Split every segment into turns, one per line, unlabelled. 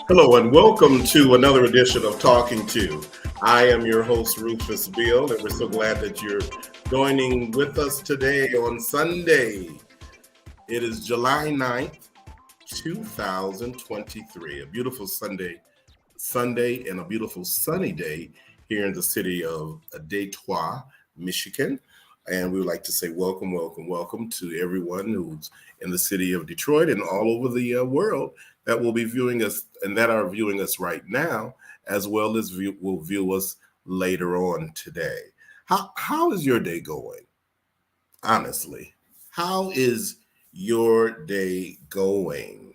Hello and welcome to another edition of Talking To. I am your host, Rufus Beal, and we're so glad that you're joining with us today on Sunday. It is July 9th, 2023, a beautiful Sunday and a beautiful sunny day here in the city of Detroit, Michigan. And we would like to say welcome to everyone who's in the city of Detroit and all over the world that will be viewing us and that are viewing us right now, as well as will view us later on today. How is your day going? Honestly, how is your day going?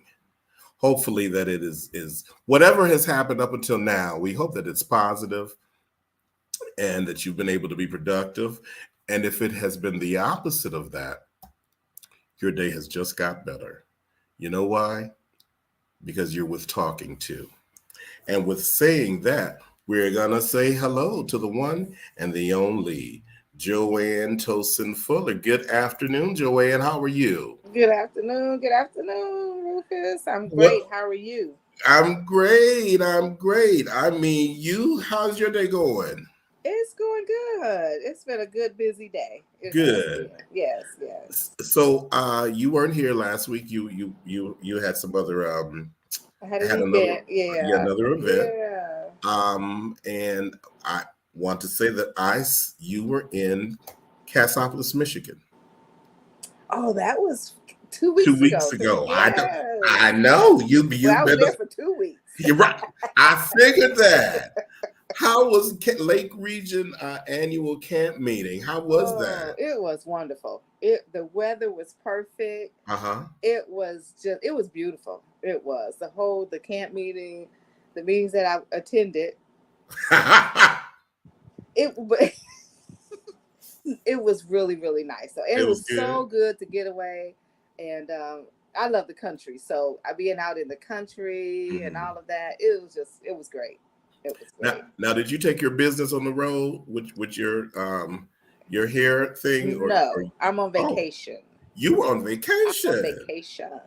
Hopefully that it is whatever has happened up until now, we hope that it's positive and that you've been able to be productive. And if it has been the opposite of that, your day has just got better. You know why? Because you're with Talking To. And with saying that, we're going to say hello to the one and the only Jaonne Tolson-Fuller. Good afternoon, Jaonne. How are you?
Good afternoon, Rufus. I'm great. How are you?
I'm great. I mean, how's your day going?
It's going good. It's been a good, busy day.
Good.
Yes.
So you weren't here last week. You had some other
I had an event.
Another event.
Yeah.
And I want to say that you were in Cassopolis, Michigan.
Oh, that was 2 weeks ago.
2 weeks ago.
Yes.
I know. You've
I
been
was there for 2 weeks.
You're right. I figured that. How was Lake Region annual camp meeting? How was that?
It was wonderful. The weather was perfect. It was beautiful. It was the camp meeting, the meetings that I attended. It was really, really nice. So it was so good to get away, and I love the country. So being out in the country and all of that, it was great. It was great.
Now, did you take your business on the road with your hair thing?
I'm on vacation.
You were on vacation?
I'm on vacation.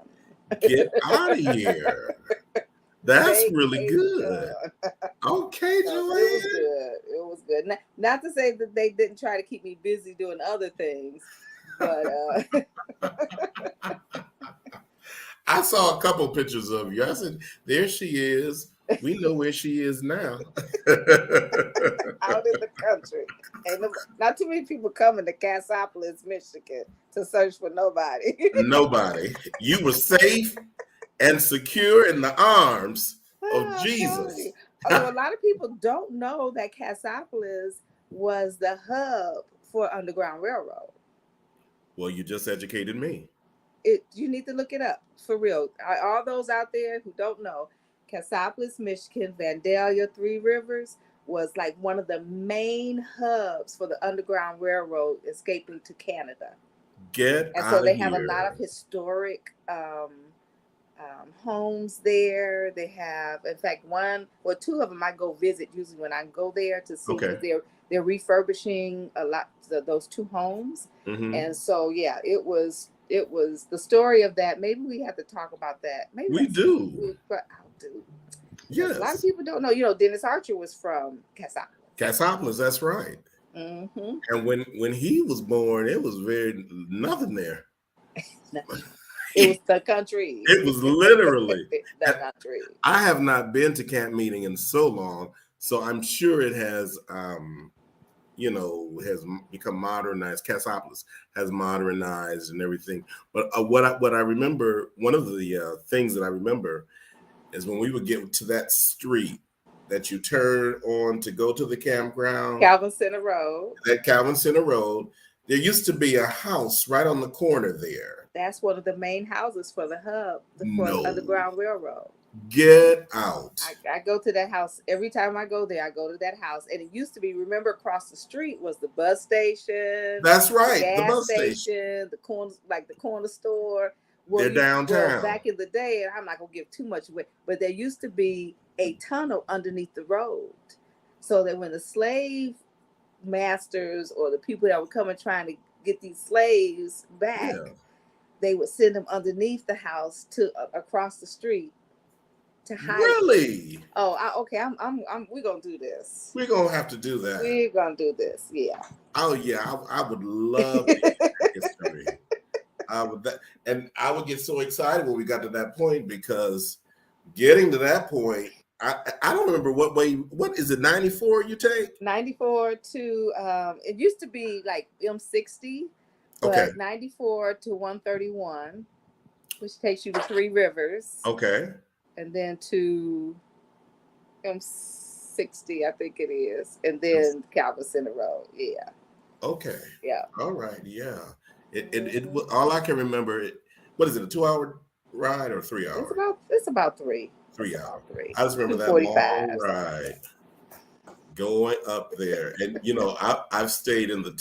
Get out of here. That's really good. Okay, Jaonne.
It was good. Not to say that they didn't try to keep me busy doing other things, but
I saw a couple pictures of you. I said, there she is. We know where she is now.
Out in the country. And not too many people coming to Cassopolis, Michigan to search for nobody.
Nobody. You were safe and secure in the arms of Jesus.
Although a lot of people don't know that Cassopolis was the hub for Underground Railroad.
Well, you just educated me.
You need to look it up, for real. All those out there who don't know, Cassopolis, Michigan, Vandalia, Three Rivers was like one of the main hubs for the Underground Railroad escaping to Canada. So they have a lot of historic homes there. They have, in fact, two of them I go visit usually when I go there to see, because they're refurbishing a lot of those two homes. And so it was the story of that. Maybe we have to talk about that. Maybe
we do.
But I'll do.
Yes.
A lot of people don't know. Dennis Archer was from Cassopolis.
Cassopolis, that's right. And when he was born, it was nothing there.
It was the country.
It was literally
the country.
I have not been to camp meeting in so long, so I'm sure it has, has become modernized. Cassopolis has modernized and everything. But what I remember, one of the things that I remember is when we would get to that street that you turn on to go to the campground.
Calvin Center Road.
That Calvin Center Road. There used to be a house right on the corner there.
That's one of the main houses for the hub, for the Underground Railroad.
Get out.
I go to that house. Every time I go there, I go to that house. And it used to be, remember, across the street was the bus station.
That's right.
The gas station, the corner store.
They're downtown.
Well, back in the day, and I'm not going to give too much away, but there used to be a tunnel underneath the road. So that when the slave masters or the people that were coming trying to get these slaves back, they would send them underneath the house to across the street to hide.
Really?
Oh, okay. We're gonna do this.
We're gonna have to do that.
We're gonna do this. Yeah.
Oh yeah, I would love history. I would get so excited when we got to that point, because getting to that point, I don't remember what is it, 94 you take?
94 to it used to be like M60, but 94 to 131, which takes you to Three Rivers.
Okay.
And then to M60, I think it is. And then Calvin Center Road. Yeah.
Okay.
Yeah.
All right. Yeah. It all I can remember, what is it, a 2-hour ride or 3 hours?
It's about 3.
3 hours. I just remember that long ride going up there. And I've stayed in the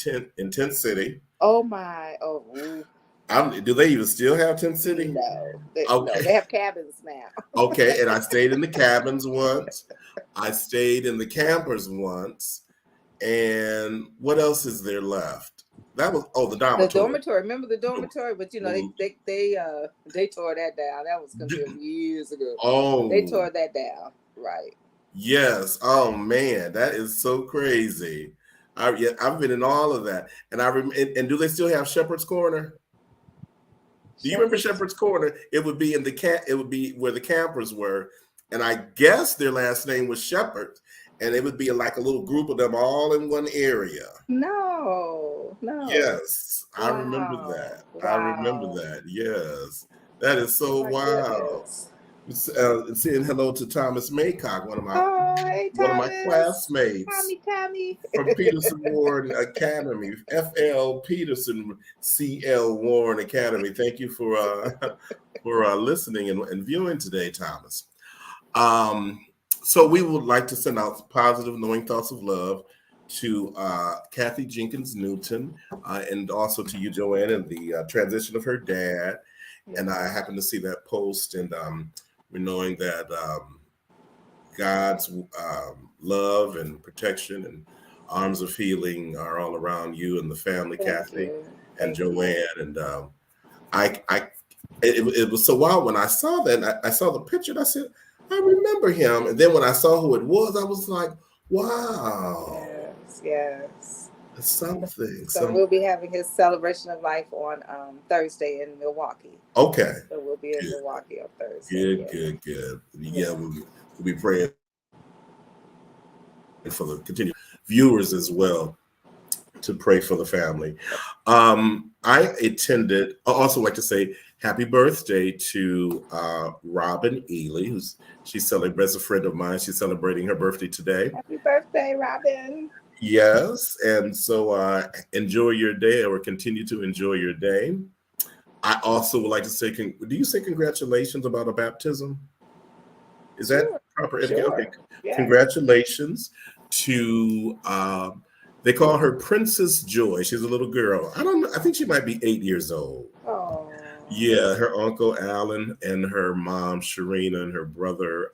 tent city.
Oh my. Oh.
Do they even still have Tent City?
No. They have cabins now.
Okay, and I stayed in the cabins once. I stayed in the campers once. And what else is there left? That was the dormitory.
The dormitory. Remember the dormitory? But they tore that down. That was years ago.
Oh,
they tore that down. Right.
Yes. Oh man, that is so crazy. I've been in all of that, and and do they still have Shepherd's Corner? Do you remember Shepherd's Corner? It would be It would be where the campers were, and I guess their last name was Shepherd, and it would be like a little group of them all in one area.
No.
Yes, I remember that. Wow. I remember that. Yes, that is so wild. Saying hello to Thomas Maycock, one of my classmates.
Tommy.
From Peterson Warren Academy, FL Peterson CL Warren Academy. Thank you for listening and viewing today, Thomas. So we would like to send out positive, knowing thoughts of love to Kathy Jenkins Newton, and also to you, Joanne, and the transition of her dad. Yeah. And I happened to see that post, and we're knowing that God's love and protection and arms of healing are all around you and the family, Kathy and Joanne. And it was so wild when I saw that. I saw the picture, and I said, I remember him. And then when I saw who it was, I was like, wow.
Yes.
Something.
So we'll be having his celebration of life on Thursday in Milwaukee.
Okay.
So we'll be in Milwaukee on Thursday.
Good. Yeah, we'll be praying for the continued viewers as well to pray for the family. I also like to say happy birthday to Robin Ely, she's celebrating, as a friend of mine. She's celebrating her birthday today.
Happy birthday, Robin.
Yes, and so enjoy your day, or continue to enjoy your day. I also would like to say, do you say congratulations about a baptism? Is that proper?
Sure.
Okay. Yeah. Congratulations to, they call her Princess Joy. She's a little girl. I think she might be 8 years old.
Oh.
Yeah, her uncle Alan and her mom Sharina and her brother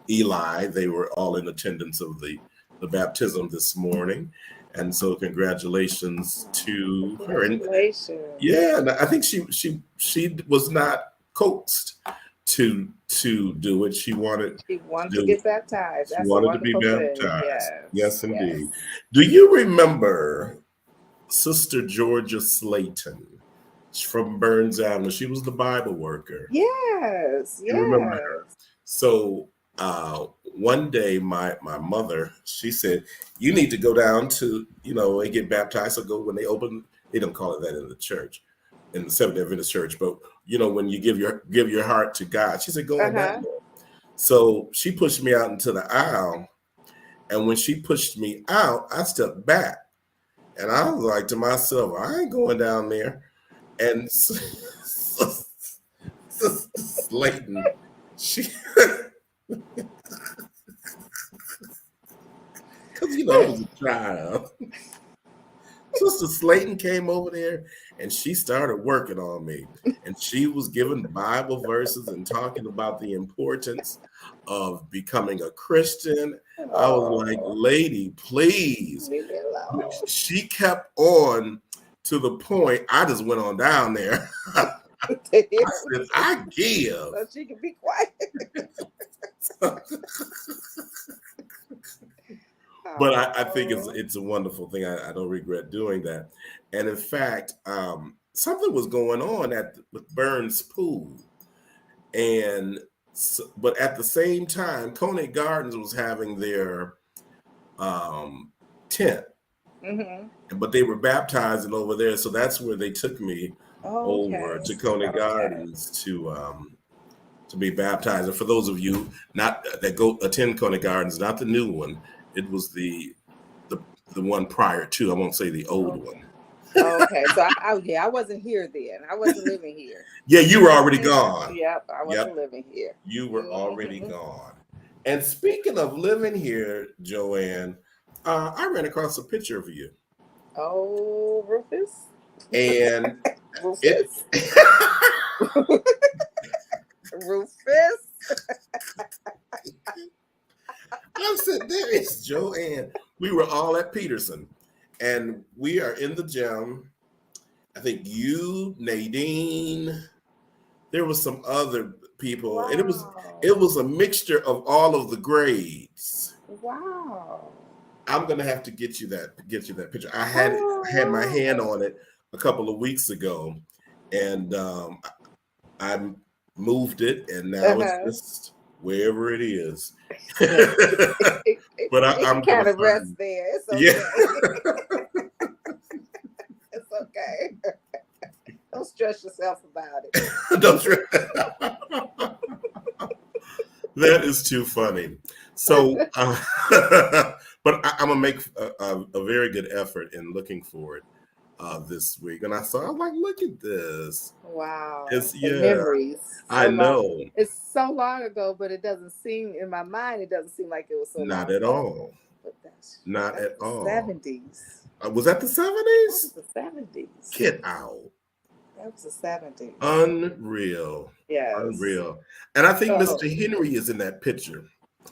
Eli, they were all in attendance of the baptism this morning. And so congratulations to her.
Congratulations.
Yeah, and I think she was not coaxed to do it. She wanted
to get baptized.
She wanted to be baptized. Yes, indeed. Yes. Do you remember Sister Georgia Slayton? from Burns Avenue. She was the Bible worker.
Yes,
You remember her?
yes.
So one day, my mother, she said, "You need to go down to, and get baptized." So go when they open. They don't call it that in the church, in the Seventh-day Adventist church, but when you give your heart to God, she said, "Go on down there." So she pushed me out into the aisle, and when she pushed me out, I stepped back, and I was like to myself, "I ain't going down there." And Slayton, she. Because, I was a child. Sister Slayton came over there and she started working on me. And she was giving Bible verses and talking about the importance of becoming a Christian. I was like, "Lady, please."
Leave me alone.
She kept on to the point. I just went on down there. I said, "I give."
So she can be quiet.
But I think it's a wonderful thing. I don't regret doing that. And in fact, something was going on with Burns Pool, but at the same time, Coney Gardens was having their tent, but they were baptizing over there, so that's where they took me over to Coney Gardens to be baptized. And for those of you that go attend Coney Gardens, not the new one. It was the one prior to. I won't say the old one.
Okay, so I wasn't here then. I wasn't living here.
Yeah, you were already gone.
Yep, I wasn't living here.
You were already gone. And speaking of living here, Joanne, I ran across a picture of you.
Oh, Rufus.
And
Rufus. Rufus.
I said, "There is Joanne." We were all at Peterson, and we are in the gym. I think you, Nadine, there was some other people, and it was a mixture of all of the grades.
Wow.
I'm gonna have to get you that picture. I had my hand on it a couple of weeks ago, and I moved it, and now it's just wherever it is. But I'm
kind of rest there. It's okay.
Yeah.
It's okay. Don't stress yourself about it.
Don't stress. That is too funny. So, but I'm gonna make a very good effort in looking for it this week. And I was like, "Look at this!
Wow,
memories." I know
it's so long ago, but it doesn't seem in my mind. It doesn't seem like it was so long
Not at all.
But
Not at all.
70s.
Was that the 70s?
That was the 70s.
Get out.
That was the 70s.
Unreal.
Yes.
Unreal. And I think Mr. Henry is in that picture.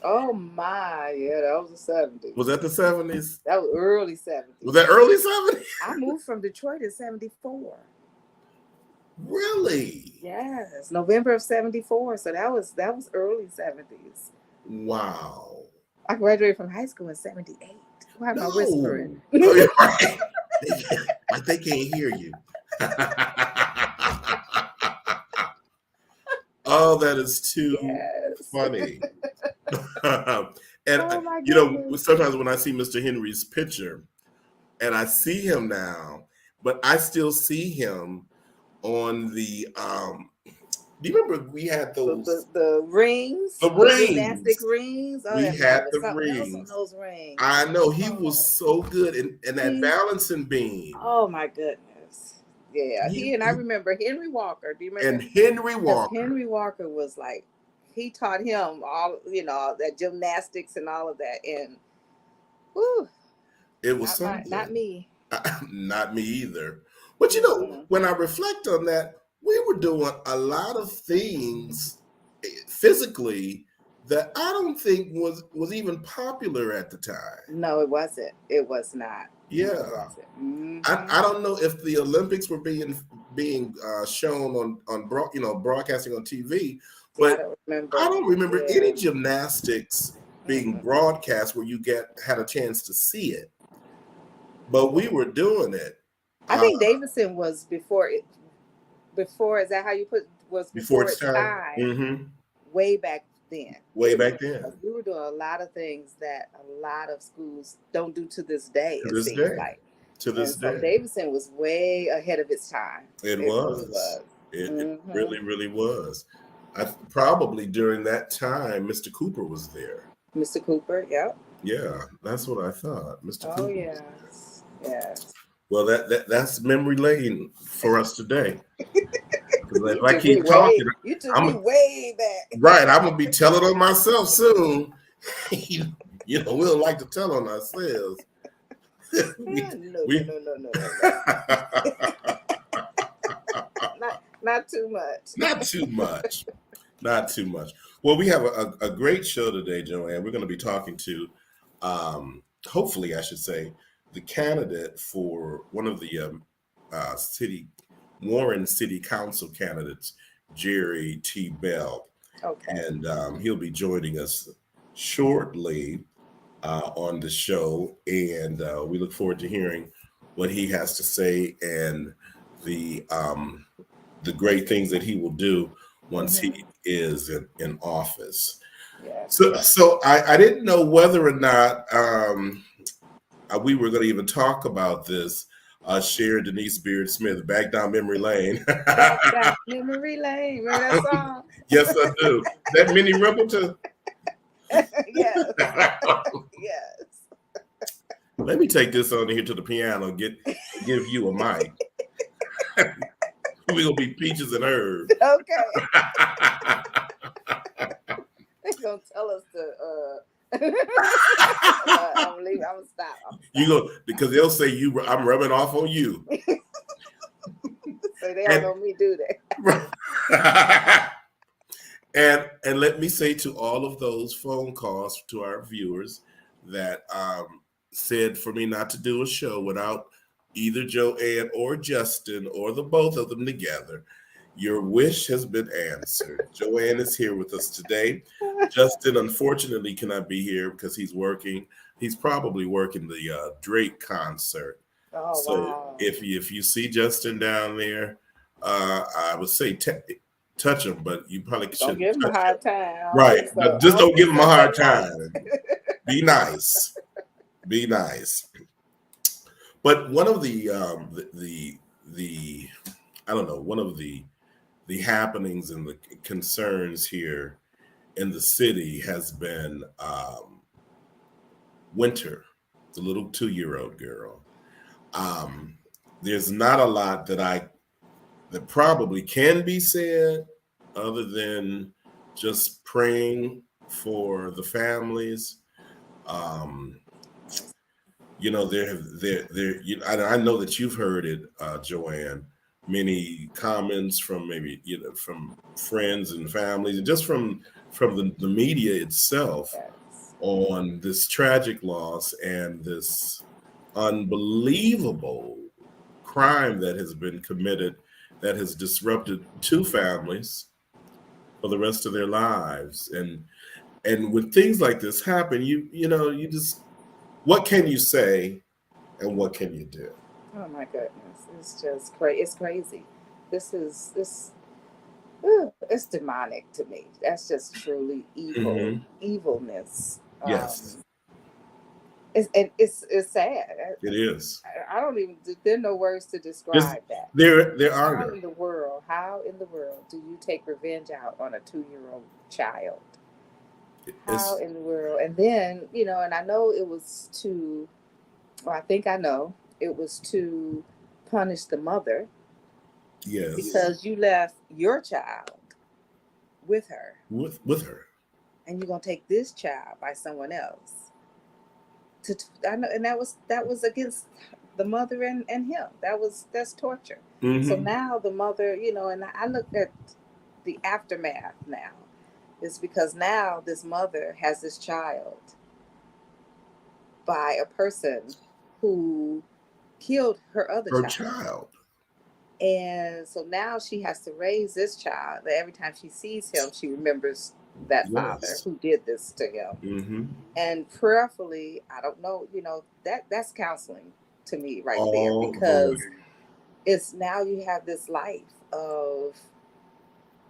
Oh my, yeah, that was the 70s.
Was that the 70s?
That was early 70s.
Was that early 70s?
I moved from Detroit in 74.
Really?
Yes, November of 74. So that was early 70s.
Wow.
I graduated from high school in 78. Why am I whispering?
Like they can't hear you. Oh, that is too funny. And sometimes when I see Mr. Henry's picture, and I see him now, but I still see him on the do you remember we had those
the rings?
The rings.
Gymnastic rings. Oh,
we had the rings.
On those rings.
I know he was so good in that balancing beam.
Oh my goodness. Yeah. I remember Henry Walker. Do you remember?
And Henry Walker.
Henry Walker was like, he taught him all, that gymnastics and all of that. And whew,
it was something.
Not me.
Not me either. But when I reflect on that, we were doing a lot of things physically that I don't think was even popular at the time.
No, it wasn't. It was not.
Yeah.
It wasn't. Mm-hmm.
I don't know if the Olympics were being shown on broadcasting on TV, but I don't remember any gymnastics being broadcast where you had a chance to see it. But we were doing it.
I think Davidson was before it. before, is that how you put, was
before
before
its
its
time.
time,
Mm-hmm.
way back then.
Way back then.
We were doing a lot of things that a lot of schools don't do to this day,
To
it
this
seems
day.
like.
To this
And so
day.
Davidson was way ahead of its time.
It
Really
was.
was.
It really, really was. Probably during that time, Mr. Cooper was there.
Mr. Cooper, yep.
Yeah, that's what I thought. Mr.
Oh,
Cooper.
yes. Yes.
Well, that's memory lane for us today. Because if I
You
keep talking,
took me way back.
right. I'm gonna be telling on myself soon. We don't like to tell on ourselves.
No. Not too much.
Not too much. Not too much. Well, we have a great show today, Joanne. We're going to be talking to, hopefully, I should say, the candidate for one of the Warren City Council candidates, Jerry T. Bell.
Okay.
And he'll be joining us shortly on the show. And we look forward to hearing what he has to say and the great things that he will do once he is in office.
Yes.
So I didn't know whether or not we were going to even talk about this. Share Denise Beard Smith, Back Down Memory Lane.
Back down memory lane. Remember that song?
Yes, I do. That Minnie Riperton?
Yes. Yes.
Let me take this on here to the piano and give you a mic. We're going to be peaches and herbs.
Okay. They're going to tell us to... I'm gonna stop.
You go because they'll say I'm rubbing off on you.
So they don't know me, do they?
and let me say to all of those phone calls to our viewers that said for me not to do a show without either Joanne or Justin or the both of them together. Your wish has been answered. Joanne is here with us today. Justin, unfortunately, cannot be here because he's working. He's probably working the Drake concert.
Oh,
so
wow.
if you see Justin down there, I would say touch him, but you probably shouldn't.
Don't give him a hard time.
Right. So, just don't give him a hard time. Be nice. Be nice. But one of the I don't know, one of the happenings and the concerns here in the city has been Winter, the little 2-year-old girl. There's not a lot that probably can be said other than just praying for the families. I know that you've heard it, Joanne. Many comments from from friends and families, and just from the media itself on this tragic loss and this unbelievable crime that has been committed that has disrupted 2 families for the rest of their lives. And when things like this happen, you just, what can you say and what can you do?
Oh my goodness. It's just crazy. It's crazy. It's demonic to me. That's just truly evil, evilness.
Yes.
It's sad.
It is.
I don't even, there are no words to describe that.
There are.
How in the world do you take revenge out on a 2-year-old child? How in the world? And then, and I know it was it was to punish the mother.
Yes.
Because you left your child with her.
With her.
And you're gonna take this child by someone else. I know, and that was against the mother and him. That's torture. So now the mother, and I looked at the aftermath now. It's because now this mother has this child by a person who killed her other child. And so now she has to raise this child. Every time she sees him, she remembers that father who did this to him. And prayerfully, I don't know, that's counseling to me right there, because it's now you have this life of,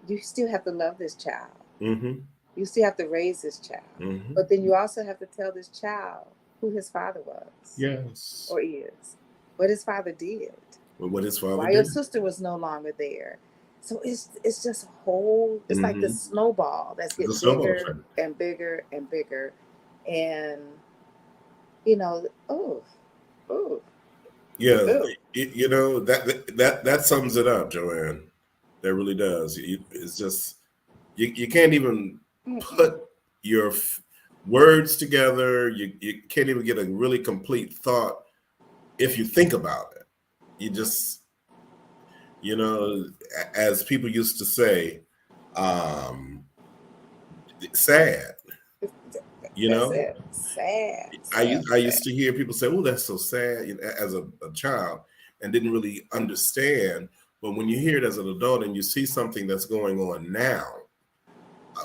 you still have to love this child.
Mm-hmm.
You still have to raise this child. But
Mm-hmm.
then you also have to tell this child who his father was
Yes.
or is, what his father did,
Well, what his father
why your
did.
sister was no longer there. So it's just a whole, it's like the
Mm-hmm.
snowball that's
It's a
getting
snowball
bigger
effect.
and bigger and bigger. And, you know, oh,
Yeah,
oh.
that sums it up, Joanne. That really does. It's just you can't even
Mm-mm.
put your words together. You can't even get a really complete thought if you think about it. You just, as people used to say, um, sad. You
That's
know,
it. Sad,
I
sad,
used I
sad.
used to hear people say, "Oh, that's so sad," as a child, and didn't really understand. But when you hear it as an adult and you see something that's going on now,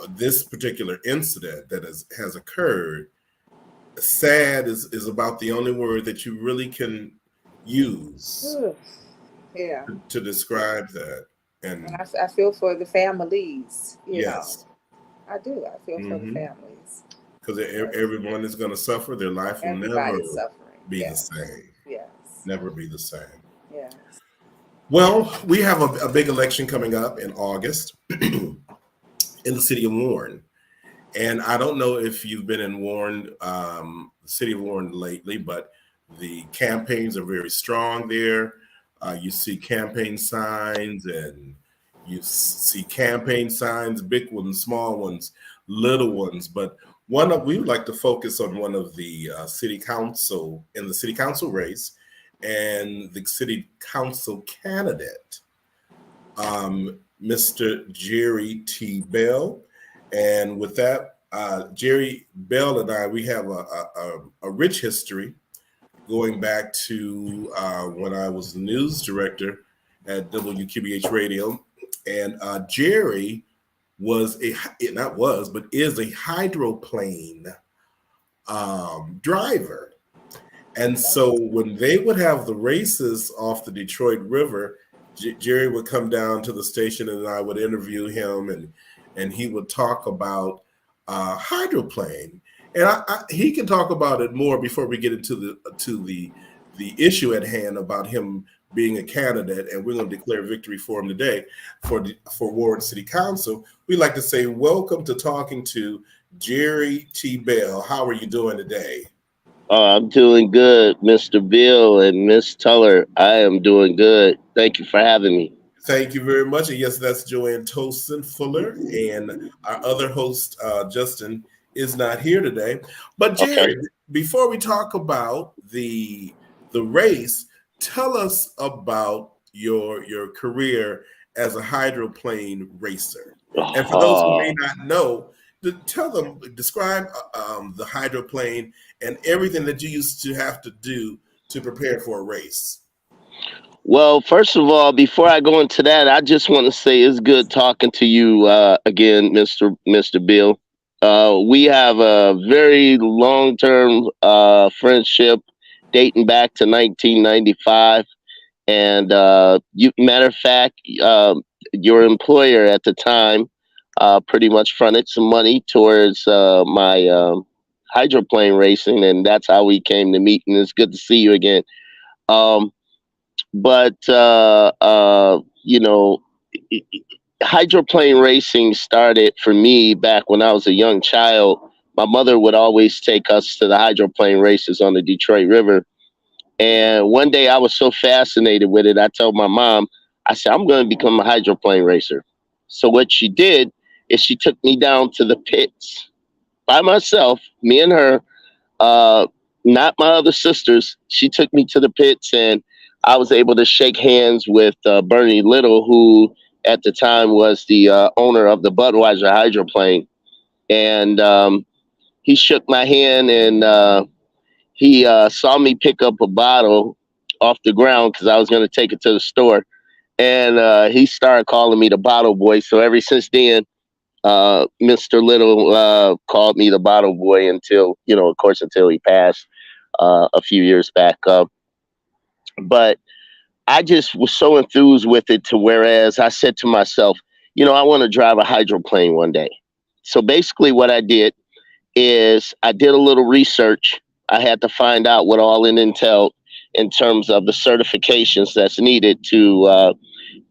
this particular incident that has occurred, sad is about the only word that you really can use
Yeah.
to describe that.
And
And
I feel for the families, you know.
yes,
I do. I feel for the
mm-hmm,
families.
because
Because
everyone is going to suffer. Their life will never
everybody's suffering.
be the
Yes.
same.
Yes.
Never be the same.
Yes.
Well, we have a big election coming up in August in the city of Warren. And I don't know if you've been in Warren, the city of Warren lately, but the campaigns are very strong there. You see campaign signs, and you see campaign signs, big ones, small ones, little ones. But we would like to focus on one of the city council in the city council race, and the city council candidate, Mr. Jerry T. Bell. And with that, Jerry Bell and I, we have a rich history going back to when I was the news director at WQBH Radio. And Jerry was not was, but is a hydroplane driver. And so when they would have the races off the Detroit River, Jerry would come down to the station and I would interview him, and he would talk about hydroplane. And he can talk about it more before we get into the issue at hand about him being a candidate, and we're going to declare victory for him today for Warren City Council. We'd like to say welcome to Talking to Jerry T. Bell. How are you doing today?
I'm doing good, Mr. Beal and Miss Tuller. I am doing good. Thank you for having me.
Thank you very much. And yes, that's Jaonne Tolson-Fuller. And our other host, Justin, is not here today. But
Okay.
Jerry, before we talk about the race, tell us about your career as a hydroplane racer. And for those who may
Uh,
not know, describe the hydroplane and everything that you used to have to do to prepare for a race.
well, first of all, before I go into that, I just want to say it's good talking to you again, Mr. Beal. We have a very long term friendship dating back to 1995. And matter of fact, your employer at the time pretty much fronted some money towards my hydroplane racing, and that's how we came to meet. And it's good to see you again. Um, but hydroplane racing started for me back when I was a young child. My mother would always take us to the hydroplane races on the Detroit River, and one day I was so fascinated with it, I told my mom, I said, I'm going to become a hydroplane racer. So what she did is she took me down to the pits by myself, me and her, uh, not my other sisters. She took me to the pits, and I was able to shake hands with Bernie Little, who at the time was the owner of the Budweiser hydroplane. And he shook my hand, and he saw me pick up a bottle off the ground because I was going to take it to the store. And he started calling me the bottle boy. So ever since then, Mr. Little called me the bottle boy until, of course, until he passed a few years back. But I just was so enthused with it to whereas I said to myself, I want to drive a hydroplane one day. So basically, what I did is I did a little research. I had to find out what all it entailed in terms of the certifications that's needed to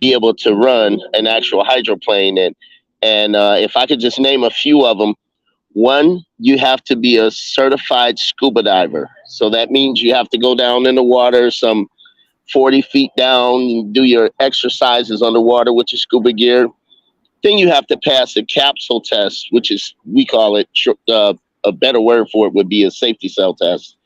be able to run an actual hydroplane. And if I could just name a few of them, one, you have to be a certified scuba diver. So that means you have to go down in the water some 40 feet down and do your exercises underwater with your scuba gear. Then you have to pass a capsule test, which is, we call it, a better word for it would be a safety cell test.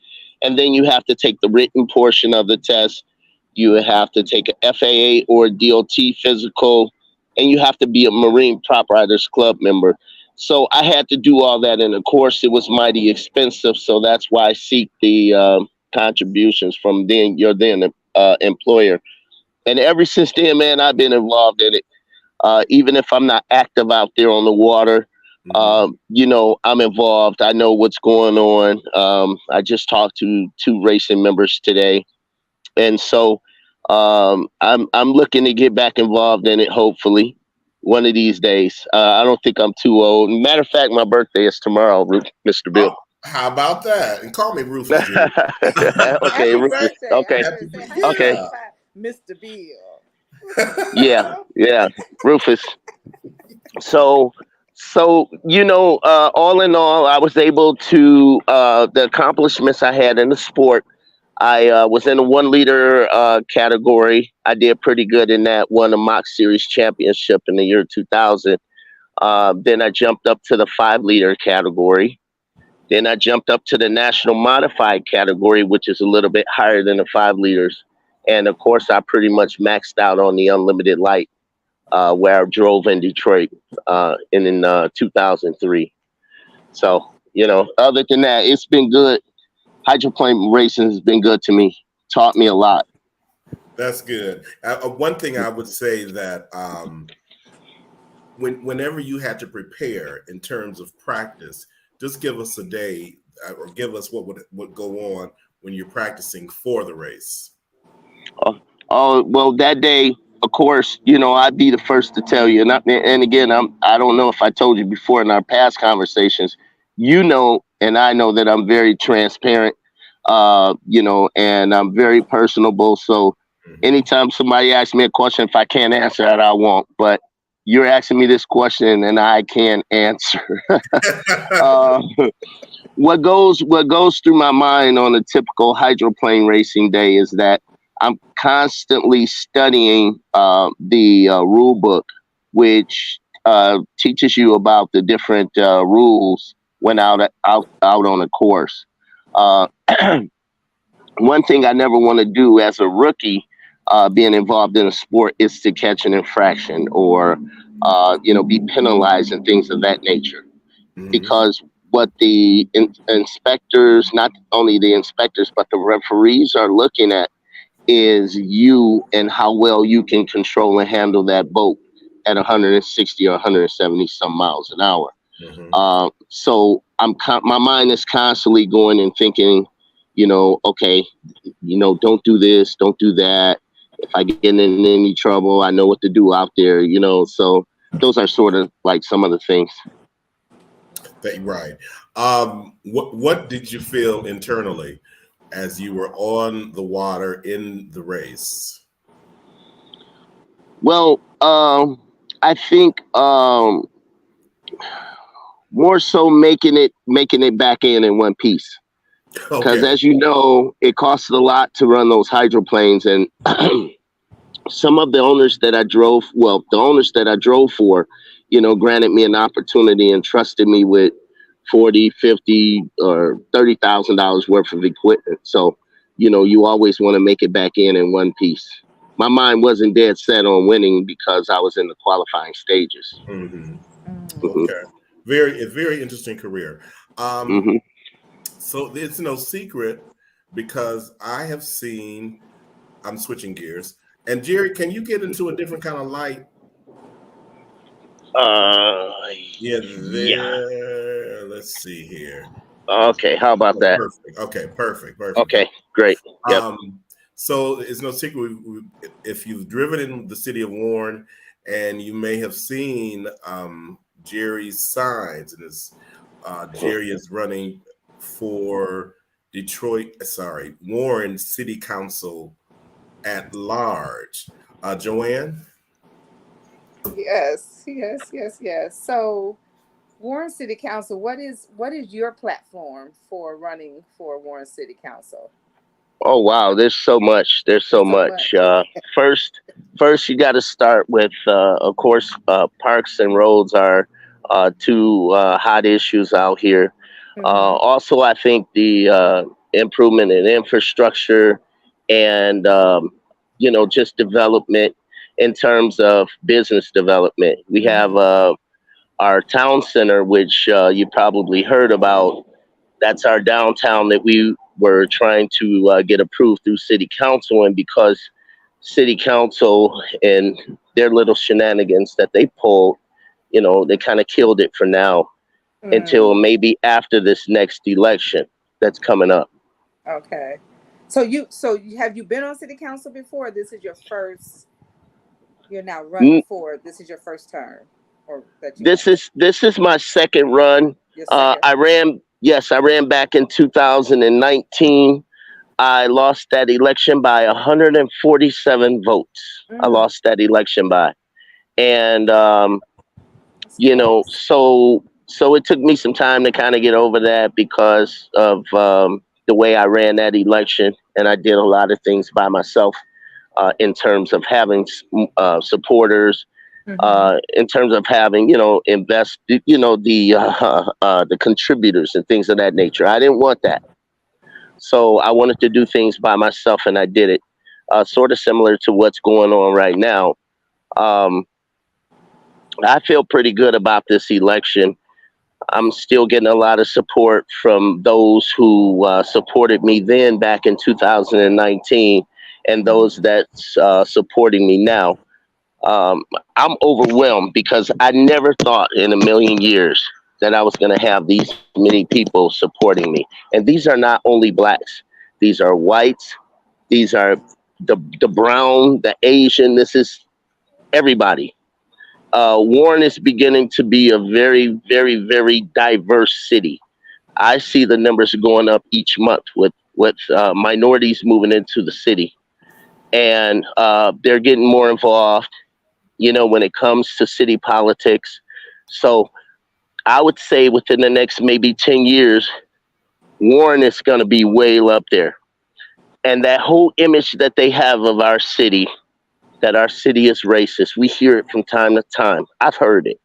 And then you have to take the written portion of the test. You have to take a FAA or DOT physical, and you have to be a Marine Prop Riders Club member. So I had to do all that, and of course it was mighty expensive. So that's why I seek the contributions from your then employer. And ever since then, man, I've been involved in it. Even if I'm not active out there on the water, I'm involved. I know what's going on. I just talked to 2 racing members today, and so I'm looking to get back involved in it. Hopefully, one of these days. I don't think I'm too old. Matter of fact, my birthday is tomorrow, Mr. Bill.
How about that? And call me Rufus. Jr.
Okay, Rufus.
Birthday.
Okay, okay.
Mr. Beal.
Yeah, Rufus. So, all in all, I was able to the accomplishments I had in the sport. I was in the 1 liter category. I did pretty good in that. Won a Mock Series championship in the year 2000. Then I jumped up to the 5 liter category. Then I jumped up to the national modified category, which is a little bit higher than the 5 liters. And of course, I pretty much maxed out on the unlimited light, where I drove in Detroit in 2003. So, other than that, it's been good. Hydroplane racing has been good to me. Taught me a lot.
That's good. One thing I would say that whenever you had to prepare in terms of practice, just give us a day or give us what would go on when you're practicing for the race.
Oh, well, that day, of course, I'd be the first to tell you. And again, I don't know if I told you before in our past conversations, and I know that I'm very transparent, and I'm very personable. So anytime somebody asks me a question, if I can't answer it, I won't. But you're asking me this question and I can answer. What goes through my mind on a typical hydroplane racing day is that I'm constantly studying the rule book, which teaches you about the different rules when out on a course. One thing I never want to do as a rookie, being involved in a sport, is to catch an infraction or be penalized and things of that nature. Because what the inspectors, not only the inspectors, but the referees are looking at is you and how well you can control and handle that boat at 160 or 170 some miles an hour. So my mind is constantly going and thinking, okay, don't do this, don't do that. If I get in any trouble, I know what to do out there, So those are sort of like some of the things.
Right. What did you feel internally as you were on the water in the race?
Well, I think more so making it back in one piece. Because as you know, it costs a lot to run those hydroplanes, and some of the owners that I drove for, granted me an opportunity and trusted me with $40, $50, or $30,000 worth of equipment. So, you always want to make it back in one piece. My mind wasn't dead set on winning because I was in the qualifying stages.
Okay, very interesting career. So it's no secret because I have seen. I'm switching gears. And Jerry, can you get into a different kind of light? Yeah. Let's see here.
Okay, how about that?
Perfect. Okay, perfect.
Okay, great. Yep.
So it's no secret if you've driven in the city of Warren, and you may have seen Jerry's signs, and Jerry is running for Warren City Council at large. Jaonne?
Yes. So, Warren City Council, what is your platform for running for Warren City Council?
Oh wow, there's so much. There's so
There's so
much.
much.
First, first you got to start with, of course, parks and roads are two hot issues out here.
Mm-hmm.
Also, I think the improvement in infrastructure and just development in terms of business development. We have
Mm-hmm.
our town center, which you probably heard about. That's our downtown that we were trying to get approved through city council. And because city council and their little shenanigans that they pulled, they kind of killed it for now until
Mm,
maybe after this next election that's coming up.
okay. Have you been on City Council before? This is your first. You're now running
N-
for. This is your first term, or that you
This
want
is my second run.
your second.
I ran back in 2019. I lost that election by 147 votes. I
Mm,
lost that election by. And
that's close.
so it took me some time to kind of get over that because of the way I ran that election, and I did a lot of things by myself in terms of having supporters,
Mm-hmm.
in terms of having the contributors and things of that nature. I didn't want that, so I wanted to do things by myself, and I did it. Sort of similar to what's going on right now. Um, I feel pretty good about this election. I'm still getting a lot of support from those who supported me then back in 2019 and
Mm-hmm.
those that's supporting me now. Um, I'm overwhelmed because I never thought in a million years that I was going to have these many people supporting me. And these are not only blacks, these are whites, these are the brown, the Asian, this is everybody. Warren is beginning to be a very, very, very diverse city. I see the numbers going up each month with minorities moving into the city, and they're getting more involved. When it comes to city politics. So I would say within the next maybe 10 years, Warren is going to be way up there. And that whole image that they have of our city, that our city is racist, we hear it from time to time. I've heard it.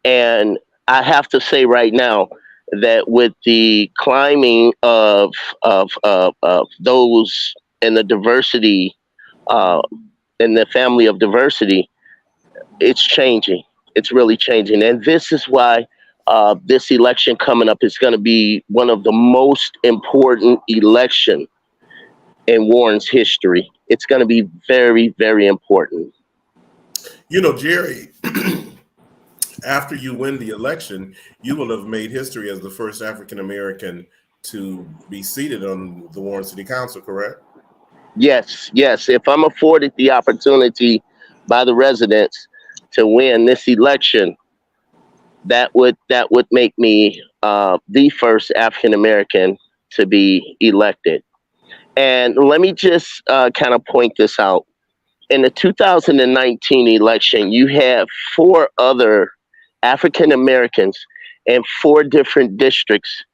And I have to say right now that with the climbing of those in the diversity, uh, in the family of diversity, it's changing. It's really changing. And this is why this election coming up is going to be one of the most important election in Warren's history. It's going to be very, very important.
Jerry, after you win the election, you will have made history as the first African American to be seated on the Warren City Council, correct?
Yes, yes. If I'm afforded the opportunity by the residents to win this election, that would make me the first African American to be elected. And let me just kind of point this out. In the 2019 election, you had four other African Americans in four different districts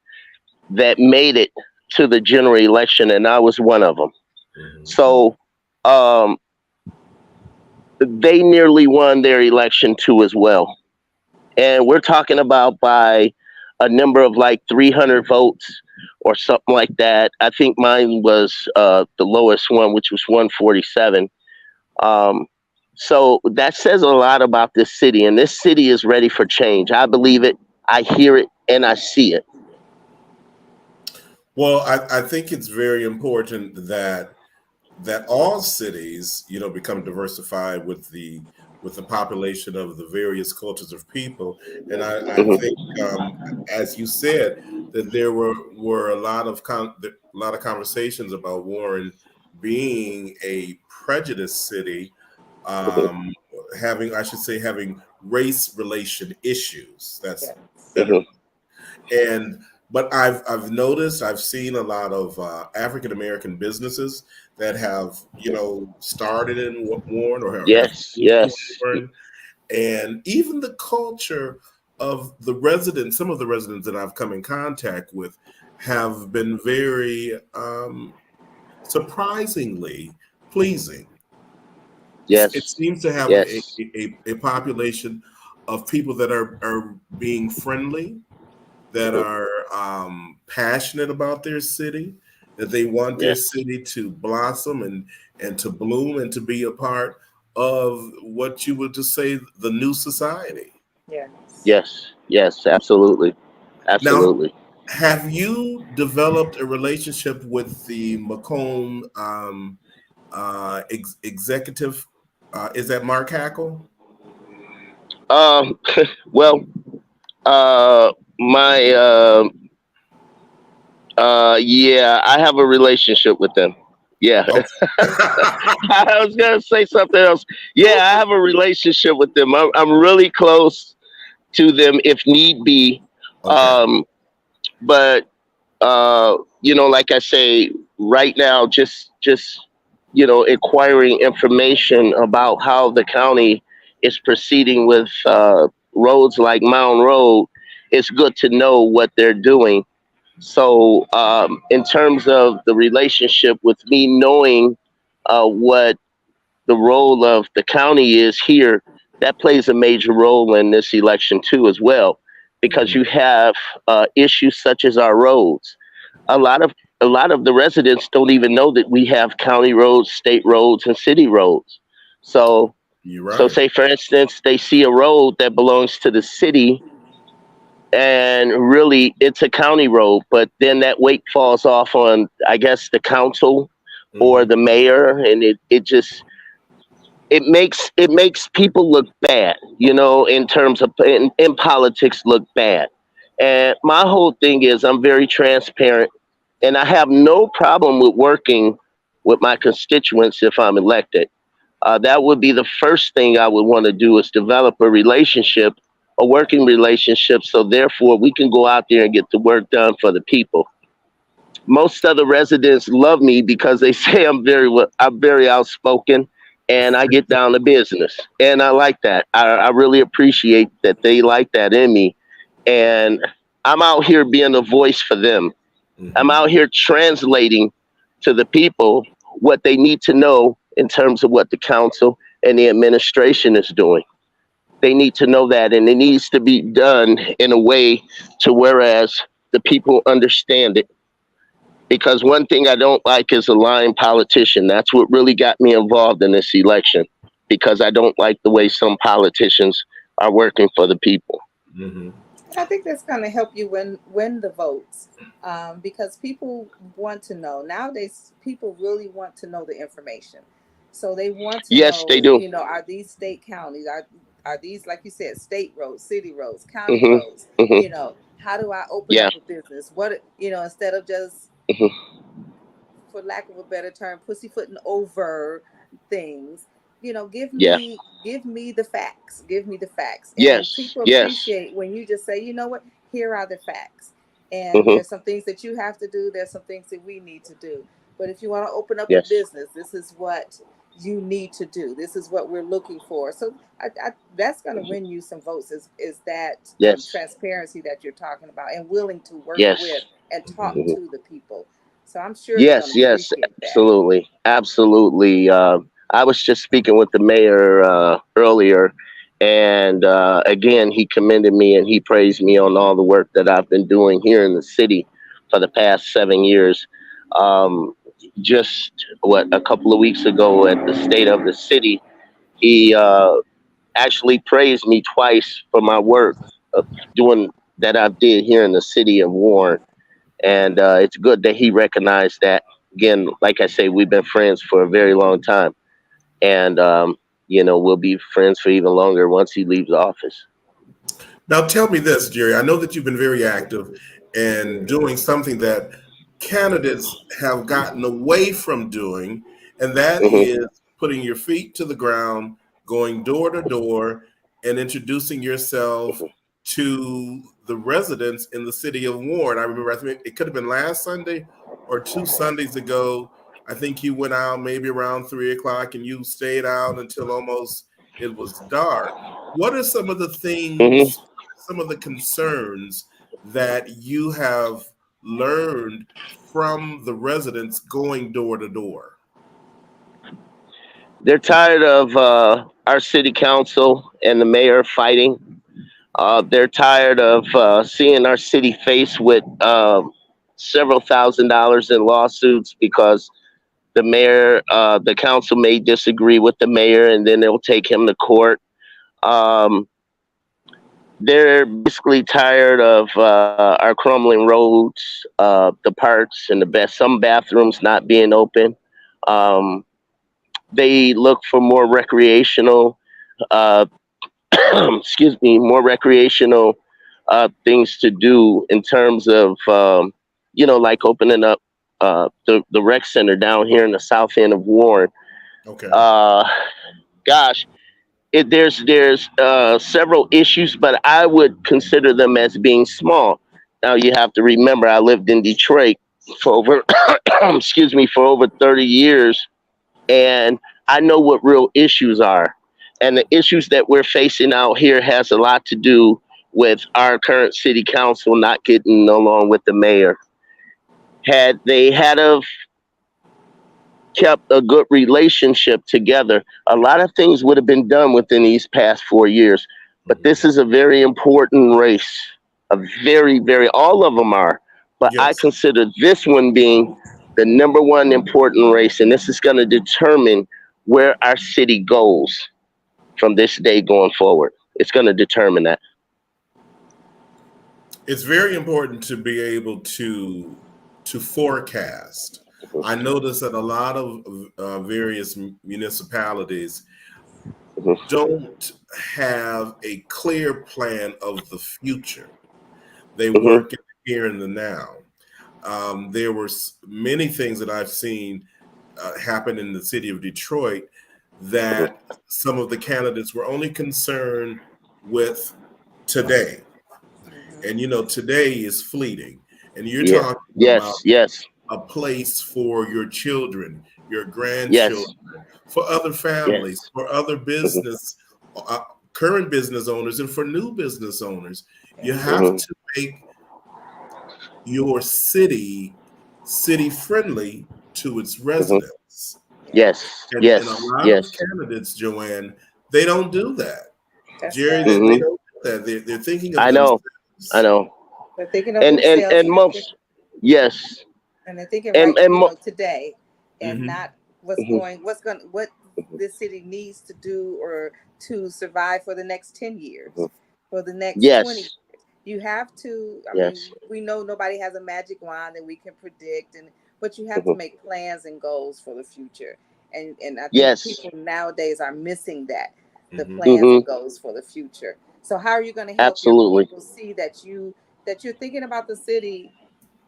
that made it to the general election, and I was one of them.
Mm-hmm.
So um, they nearly won their election too, as well. And we're talking about by a number of like 300 votes or something like that. I think mine was the lowest one, which was 147. Um, so that says a lot about this city, and this city is ready for change. I believe it, I hear it, and I see it.
Well, I think it's very important that all cities, become diversified with the population of the various cultures of people. And I
Mhm.
think, as you said, that there were a lot of conversations about Warren being a prejudiced city,
Mhm.
um, having, I should say, having race relation issues. That's
Yes.
better.
Mhm.
And but I've noticed, I've seen a lot of African American businesses that have, started in Warren or have
Yes,
moved to
yes,
Warren, and even the culture of the residents, some of the residents that I've come in contact with, have been very surprisingly pleasing. It
yes,
seems to have
yes.
a population of people that are being friendly, that
Mhm.
are passionate about their city, that they want their
Yes,
city to blossom and to bloom and to be a part of what you would just say the new society.
Yes.
yes, yes. Absolutely,
Now,
absolutely.
have you developed a relationship with the Macomb executive? Is that Mark Hackle?
Um, well, my yeah, I have a relationship with them. Yeah,
Okay.
I was gonna say something else. Yeah, I have a relationship with them. I'm really close to them if need be.
Okay.
Um, but like I say, right now, just acquiring information about how the county is proceeding with roads like Mound Road. It's good to know what they're doing. So, in terms of the relationship with me knowing what the role of the county is here, that plays a major role in this election too, as well, because
Mhm.
you have issues such as our roads. A lot of a lot of the residents don't even know that we have county roads, state roads, and city roads. So,
You're
so
right.
say for instance, they see a road that belongs to the city, and really it's a county road, but then that weight falls off on, I guess, the council or
Hmm.
the mayor, and it makes people look bad, in terms of in politics look bad. And my whole thing is I'm very transparent, and I have no problem with working with my constituents if I'm elected. That would be the first thing I would want to do is develop a relationship, a working relationship, so therefore we can go out there and get the work done for the people. Most other residents love me because they say I'm very outspoken and I get down to business. And I like that. I really appreciate that they like that in me. And I'm out here being a voice for them. I'm
Hmm.
out here translating to the people what they need to know in terms of what the council and the administration is doing. They need to know that, and it needs to be done in a way to whereas the people understand it, because one thing I don't like is a lying politician. That's what really got me involved in this election, because I don't like the way some politicians are working for the people.
Hmm.
I think that's going to help you win the votes, because people want to know nowadays. People really want to know the information, so they want to
Yes, they
know.
do.
Are these state counties? Are these, like you said, state roads, city roads, county
Mhm.
roads?
Mhm.
How do I open
Yeah.
up a business? What, instead of just,
Mhm.
for lack of a better term, pussyfooting over things. Give
Yeah.
me the facts. Give me the facts. And
Yes.
people
Yes.
appreciate when you just say, you know what, here are the facts. And
Mhm.
there's some things that you have to do. There's some things that we need to do. But if you want to open up a
Yes.
business, this is what you need to do. This is what we're looking for. So that's going to
Mhm.
win you some votes. Is that
Yes.
transparency that you're talking about, and willing to work with
Yes.
and talk
Mhm.
to the people. So I'm sure they're going
Yes.
to
Yes.
appreciate that.
Absolutely. Absolutely. I was just speaking with the mayor earlier, and again, he commended me and he praised me on all the work that I've been doing here in the city for the past 7 years. Um, just a couple of weeks ago at the state of the city, he actually praised me twice for my work of doing that I did here in the city of Warren, and it's good that he recognized that. Again, like I say, we've been friends for a very long time, and we'll be friends for even longer once he leaves office.
Now, tell me this, Jerry. I know that you've been very active and doing something that candidates have gotten away from doing, and that
Mm-hmm.
is putting your feet to the ground, going door to door, and introducing yourself to the residents in the city of Warren. I remember, I think it could have been last Sunday or 2 Sundays ago. I think you went out maybe around 3 o'clock and you stayed out until almost it was dark. What are some of the
Mm-hmm.
things, some of the concerns that you have learned from the residents going door to door?
They're tired of our city council and the mayor fighting. They're tired of seeing our city faced with several $1,000s in lawsuits because the council may disagree with the mayor, and then they'll take him to court. Um, they're basically tired of our crumbling roads, the parks, and some bathrooms not being open. Um, they look for more recreational, uh, excuse me, more recreational things to do in terms of, like opening up the rec center down here in the south end of Warren.
Okay.
Uh, gosh, there's several issues, but I would consider them as being small. Now you have to remember, I lived in Detroit for over, excuse me, for over 30 years, and I know what real issues are. And the issues that we're facing out here has a lot to do with our current city council not getting along with the mayor. Had they had of kept a good relationship together, a lot of things would have been done within these past 4 years. But this is a very important race. A very, very, all of them are. But I
Yes.
consider this one being the number one important race. And this is going to determine where our city goes from this day going forward. It's going to determine that.
It's very important to be able to forecast. I notice that a lot of various municipalities
Mhm.
don't have a clear plan of the future. They
Mhm.
work in the here and the now. There were many things that I've seen happen in the city of Detroit
Mhm.
that some of the candidates were only concerned with today.
Mhm.
And today is fleeting. And you're
Yeah.
talking about
Yes. Yes.
a place for your children, your
Yes.
grandchildren, for other families,
Yes.
for other
Mhm.
business, uh, current business owners, and for new business owners. You
Yeah.
have
Mhm.
to make your city friendly to its
Mhm.
residents.
Yeah.
Yes.
And a
Yes.
lot of
Yes.
candidates, Joanne, they don't do that.
That's
Jerry,
right.
they
Mhm.
don't do that. They're thinking of
I know. I
themselves.
know.
They're thinking of
And
themselves,
most, yes.
and they're thinking
and
right,
and mo-
today, and
Hmm.
not
mhm.
what this city needs to do or to survive for the next 10 years,
Mhm.
for the next 20
Yes.
years. You have to. I mean,
Yes.
we know nobody has a magic wand that we can predict, but you have to
Mhm.
make plans and goals for the future. And I think
Yes.
people nowadays are missing that, the
Hmm.
plans and
Mhm.
goals for the future. So how are you going to help your
Absolutely.
people see that you're thinking about the city,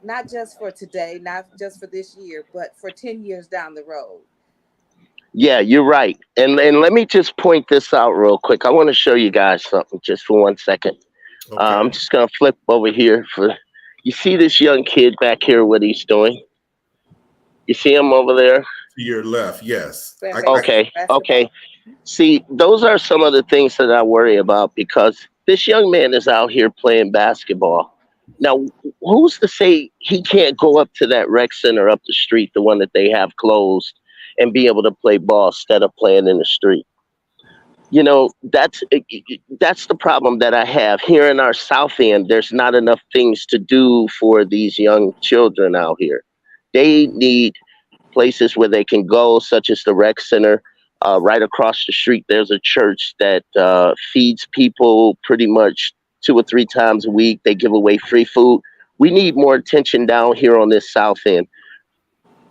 not just for today, not just for this year, but for 10 years down the road?
Yeah, you're right. And let me just point this out real quick. I want to show you guys something just for 1 second. I'm
Okay.
just gonna flip over here for. You see this young kid back here? What he's doing? You see him over there?
To your left, yes.
Playing
Okay. Okay.
basketball.
See, those are some of the things that I worry about because this young man is out here playing basketball. Now, who's to say he can't go up to that rec center up the street, the one that they have closed, and be able to play ball instead of playing in the street? That's the problem that I have here in our South End. There's not enough things to do for these young children out here. They need places where they can go, such as the rec center. Right across the street, there's a church that feeds people pretty much 2 or 3 times a week. They give away free food. We need more attention down here on this South End.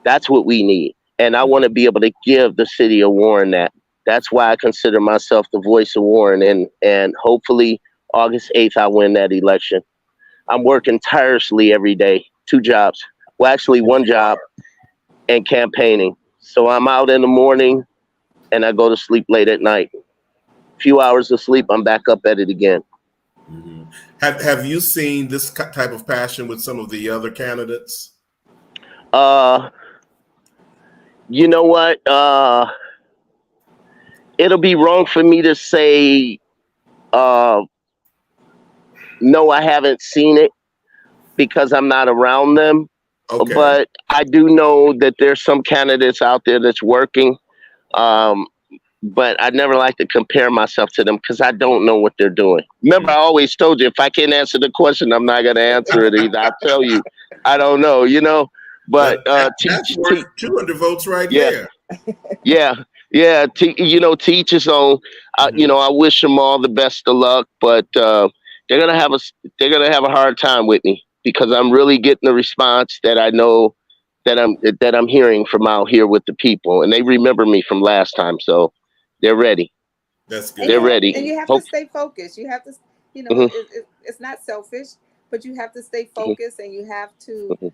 That's what we need. And I want to be able to give the city of Warren that. That's why I consider myself the voice of Warren. And hopefully August 8th, I win that election. I'm working tirelessly every day, 2 jobs. Well, actually, one job and campaigning. So I'm out in the morning and I go to sleep late at night. Few hours of sleep, I'm back up at it again.
Mm-hmm. Have you seen this type of passion with some of the other candidates?
You know what? It'll be wrong for me to say uh, no, I haven't seen it because I'm not around them.
Okay.
But I do know that there's some candidates out there that's working. Um, but I never like to compare myself to them because I don't know what they're doing. Remember, I always told you if I can't answer the question, I'm not going to answer it either. I tell you, I don't know, you know. But
That's worth 200 votes right
yeah,
there.
yeah, yeah. Teach his own. I wish them all the best of luck, but they're gonna have a hard time with me because I'm really getting the response that I know that I'm hearing from out here with the people, and they remember me from last time, so they're ready.
That's
And
good.
They're
you
ready.
and you have to
Hope.
stay focused. You have to,
Mhm,
it's not selfish, but you have to stay
mhm,
focused and you have to
mhm.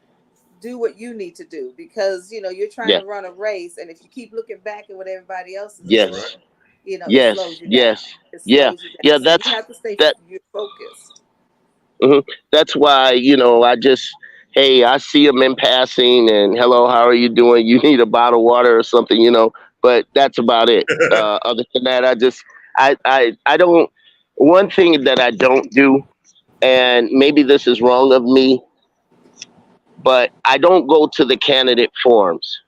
do what you need to do because you're trying
Yeah.
to run a race, and if you keep looking back at what everybody else is
That's
doing,
right.
Yes.
it
Yes.
slows you down.
Yes.
It
Yeah.
slows you down.
Yeah.
So you have to stay
That.
focused.
hmm That's why, I just, hey, I see them in passing and hello, how are you doing? You need a bottle of water or something, but that's about it. Other than that, I don't, one thing that I don't do, and maybe this is wrong of me, but I don't go to the candidate forums.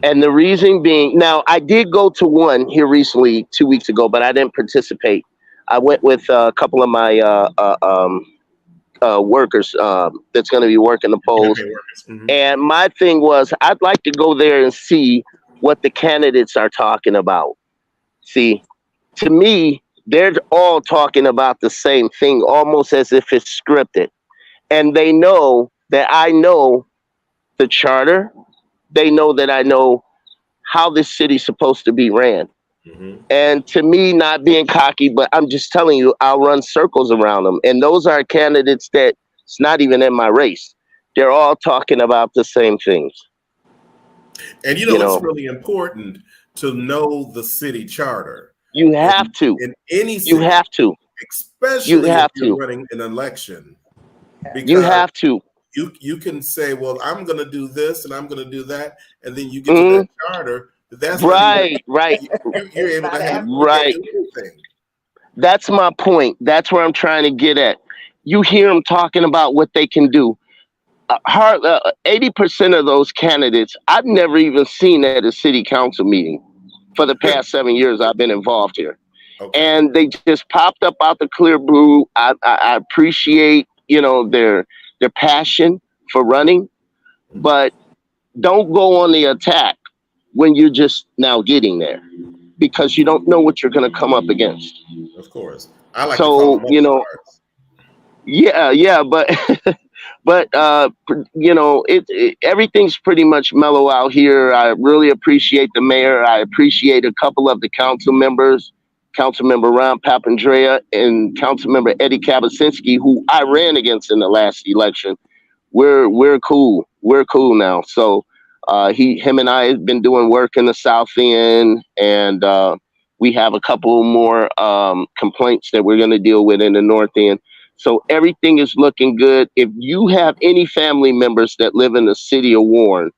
And the reason being, now I did go to one here recently, 2 weeks ago, but I didn't participate. I went with a couple of my workers that's going to be working the polls.
Campaign workers. Mm-hmm.
And my thing was, I'd like to go there and see what the candidates are talking about. See, to me, they're all talking about the same thing, almost as if it's scripted. And they know that I know the charter. They know that I know how this city's supposed to be ran.
Mm-hmm.
And to me, not being cocky, but I'm just telling you, I'll run circles around them. And those are candidates that it's not even in my race. They're all talking about the same things.
And
You
it's
know,
really important to know the city charter
you have to.
in any
You
city,
have to. You
especially if
have
you're
to.
running an election,
You
because
have to.
you can say, well, I'm going to do this and I'm going to do that, and then you get to that
Mhm.
charter. That's not even
Right, right,
you're
It's
able to
not
have.
happening.
You can't
right.
do anything.
That's my point. That's where I'm trying to get at. You hear them talking about what they can do. 80% of those candidates I've never even seen at a city council meeting for the past 7 years I've been involved here.
Okay.
And they just popped up out the clear blue. I appreciate, their passion for running, but don't go on the attack when you're just now getting there because you don't know what you're going to come up against.
Of course, I like to call
So,
them upstarts.
yeah, but everything's pretty much mellow out here. I really appreciate the mayor. I appreciate a couple of the council members, Councilmember Ron Papandrea and Councilmember Eddie Kabasinski, who I ran against in the last election. We're cool. We're cool now. So him and I have been doing work in the South End, and we have a couple more complaints that we're going to deal with in the North End. So everything is looking good. If you have any family members that live in the city of Warren,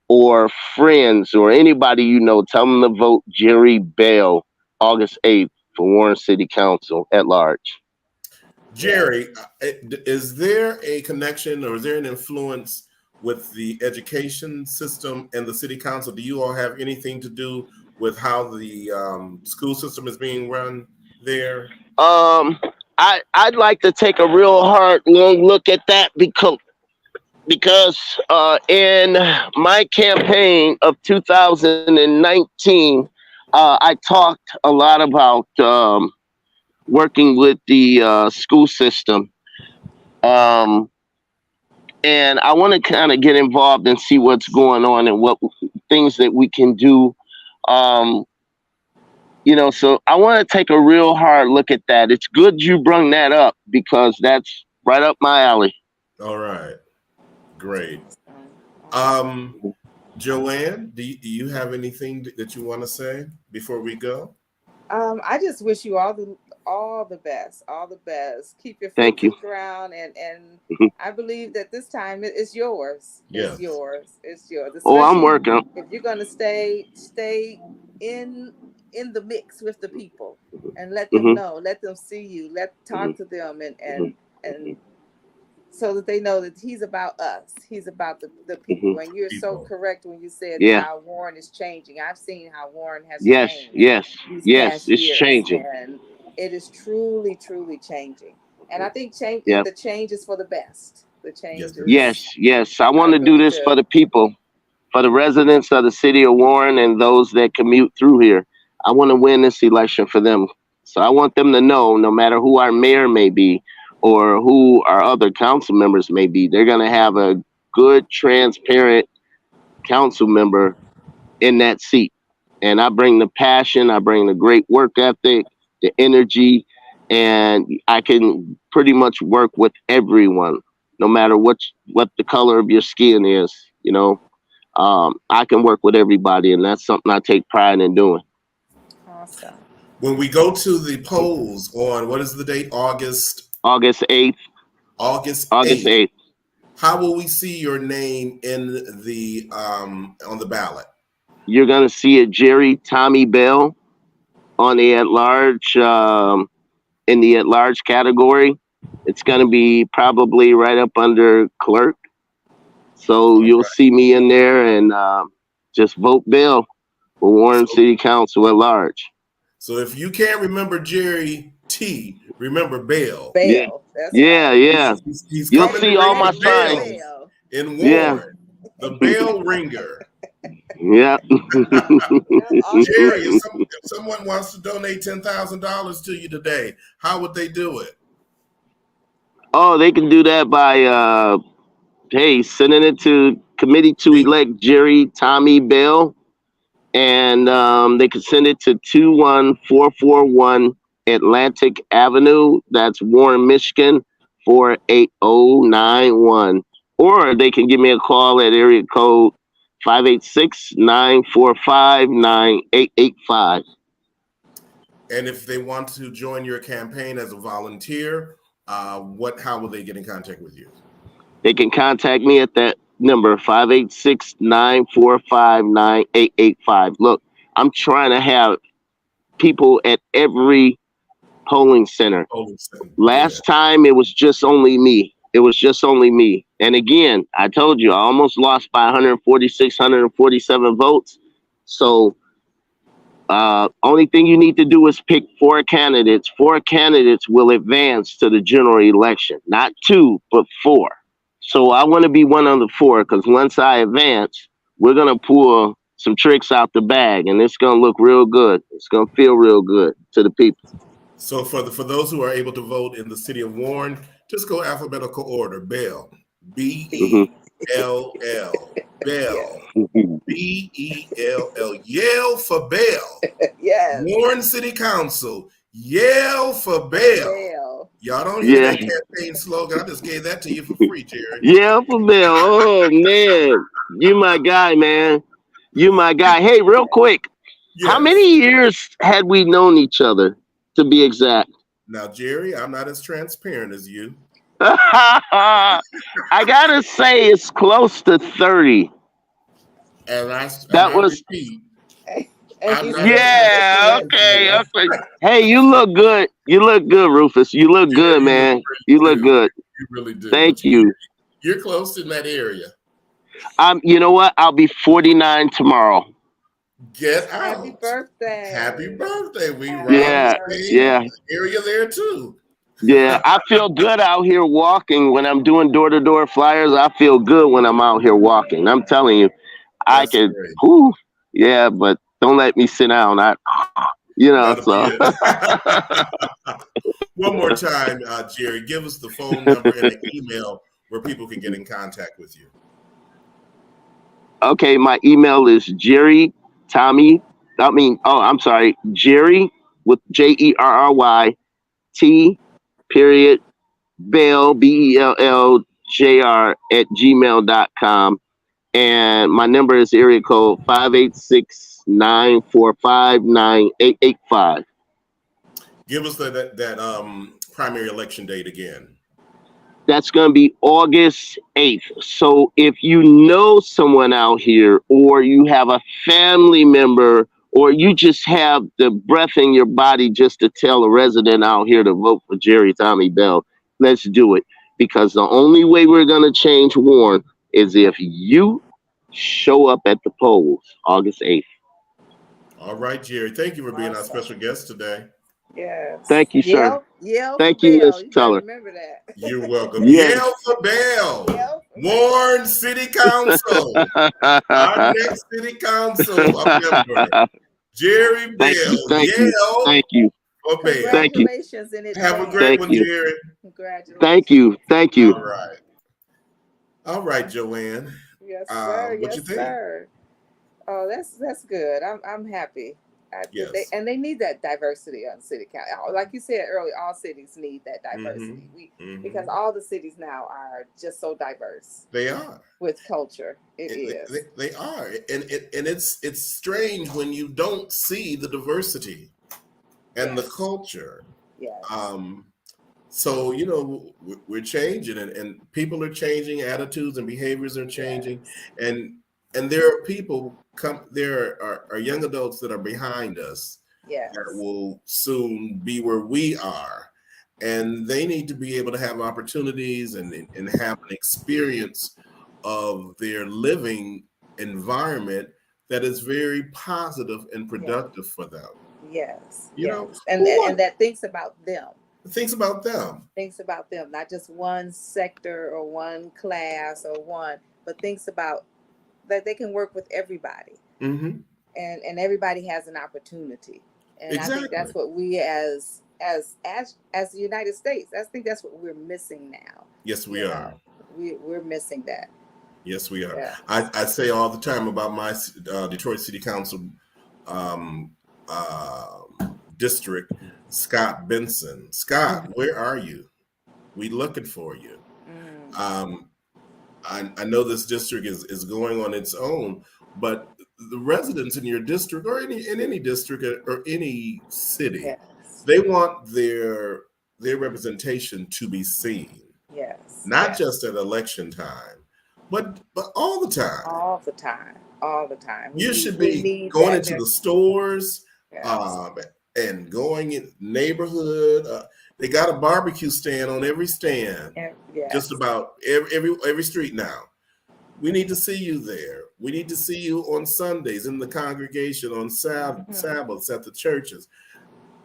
or friends, or anybody tell them to vote Jerry Bell August 8th for Warren City Council at large.
Jerry, is there a connection or is there an influence with the education system and the city council? Do you all have anything to do with how the school system is being run there?
I'd like to take a real hard long look at that because in my campaign of 2019, I talked a lot about working with the school system. And I want to kind of get involved and see what's going on and what things that we can do. Um, so I want to take a real hard look at that. It's good you brung that up because that's right up my alley.
All right. Great. Joanne, do you have anything that you want to say before we go?
I just wish you all the best, all the best. Keep your feet
Thank
to
you.
the ground, and
Mhm.
I believe that this time it's yours. It's
Yes.
yours. It's yours.
Oh, I'm
Especially
working.
if you're gonna stay in the mix with the people and let them
Hmm.
know, let them see you,
Hmm.
talk to them, and
Hmm.
and so that they know that he's about us. He's about the
Hmm.
people. And you're so
People.
correct when you said
Yeah.
how Warren is changing. I've seen how Warren has
Yes.
changed
Yes.
these
Yes.
past
It's
years,
changing.
and it is truly, truly changing. And I think
Yeah.
the change is for the best. The change
Yes, it is.
is,
Yes. Yes. I
I
want to do
really
this for
do.
the people, for the residents of the city of Warren and those that commute through here. I want to win this election for them. So I want them to know no matter who our mayor may be or who our other council members may be, they're going to have a good, transparent council member in that seat. And I bring the passion, I bring the great work ethic, the energy, and I can pretty much work with everyone, no matter what the color of your skin is. You know, I can work with everybody, and that's something I take pride in doing.
Awesome.
When we go to the polls on what is the date?
August 8th,
August
August
8th.
8th,
How will we see your name in the on the ballot?
you're gonna see a Jerry Tommy Bell on the at large in the at large category. It's gonna be probably right up under clerk. So
All
you'll
right.
see me in there and just vote Bill for Warren
So
City Council at large.
so if you can't remember Jerry T, remember Bell.
Yeah,
Bell. That's
yeah,
right.
yeah.
He's
You'll
coming to
see
Ring,
all
ring
my
the
ring, ring the
signs.
bells
bell.
in
Yeah,
Warren. The bell ringer.
yeah.
Yep.
Jerry,
Awesome.
if someone wants to donate $10,000 to you today, how would they do it?
Oh, they can do that by hey, sending it to committee to
Me.
elect Jerry Tommy Bell, and they can send it to 21441 Atlantic Avenue. That's Warren, Michigan 48091. Or they can give me a call at area code 586-945-9885.
And if they want to join your campaign as a volunteer, how will they get in contact with you?
They can contact me at that number 586-945-9885. Look, I'm trying to have people at every polling center.
Olson. Yeah.
Last time it was just only me. It was just only me. And again, I told you I almost lost by 146, 147 votes. So only thing you need to do is pick four candidates. Four candidates will advance to the general election, not two, but four. So I want to be one of the four because once I advance, we're gonna pull some tricks out the bag, and it's gonna look real good. It's gonna feel real good to the people.
So for those who are able to vote in the city of Warren, just go alphabetical order. Bell,
Hmm.
Bell,
Yeah.
Bell, Bell. Yell for Bell.
Yes.
Warren City Council, yell for Bell.
Bell.
Y'all don't hear
Yeah,
that campaign slogan. I just gave that to you for free, Jerry.
yeah, for Bill. Oh man, you my guy, man. You my guy. Hey, real quick, how
Yes.
many years had we known each other, to be exact?
Now, Jerry, I'm not as transparent as you.
I gotta say it's close to 30.
And
That
I
was
repeat,
And
I'm
he
not as
said not as
yeah,
transparent as
okay,
you.
transparent.
okay. Hey, you look good. You look good, Rufus. You look good,
Jerry, you look
man. You
great
look
too.
good.
You really do.
Thank
But
you.
you're close in that area.
You know what? I'll be 49 tomorrow.
Get
Happy
out. Happy
birthday.
birthday. We
Happy
around the
Yeah,
same
yeah,
birthday.
area there too.
yeah. I feel good out here walking when I'm doing door-to-door flyers. I feel good when I'm out here walking. I'm telling you, I
That's
could.
great.
Whew, yeah, but don't let me sit down.
That'll be
So.
it. One more time, Jerry, give us the phone number and the email where people can get in contact with you.
Okay, my email is Jerry Tommy. I'm sorry, Jerry with JERRY T period Bell BELLJR at gmail.com. And my number is area code 586-945-9885.
Give us that primary election date again.
That's going to be August 8th. So if you know someone out here, or you have a family member, or you just have the breath in your body just to tell a resident out here to vote for Jerry Tommy Bell, let's do it. Because the only way we're going to change Warren is if you show up at the polls August 8th.
All right, Jerry. Thank you for being our
Awesome.
special guest today.
Yes.
Thank you, sir.
Yell
Thank
for
you,
Bell.
Miss
You gotta
Teller.
remember that.
You're welcome.
Yes.
Yell for Bell.
Yell for
Warren City Council. Our next City Council member, Jerry Bell.
Thank you.
For Bell.
Congratulations in advance.
Have a great one, Jerry.
Congratulations.
Thank you.
All right, Joanne.
Yes, sir.
What you think?
Sir. Oh, that's good. I'm happy.
Yes.
They need that diversity on city council. Like you said earlier, all cities need that diversity. Because all the cities now are just so diverse.
They are
with culture. They
are, and it's strange when you don't see the diversity and the culture.
Yes.
So we're changing, and people are changing, attitudes and behaviors are changing, and there are people there are young adults that are behind us that will soon be where we are, and they need to be able to have opportunities and have an experience of their living environment that is very positive and productive for them.
Yes.
know,
and that thinks about them.
Thinks about them,
not just one sector or one class or one, but thinks about that they can work with everybody, and everybody has an opportunity. And I think that's what we as the United States, I think that's what we're missing now.
Yes, we are.
We're missing that.
Yes, we are.
Yeah.
I say all the time about my Detroit City Council district, Scott Benson. Scott, where are you? We looking for you. I know this district is going on its own, but the residents in your district or in any district or any city, they want their representation to be seen.
Yes.
Not just at election time, but all the time.
All the time.
You should be going into the stores and going in neighborhood. They got a barbecue stand on every stand. Just about every street now. We need to see you there. We need to see you on Sundays in the congregation, on Sabbaths at the churches.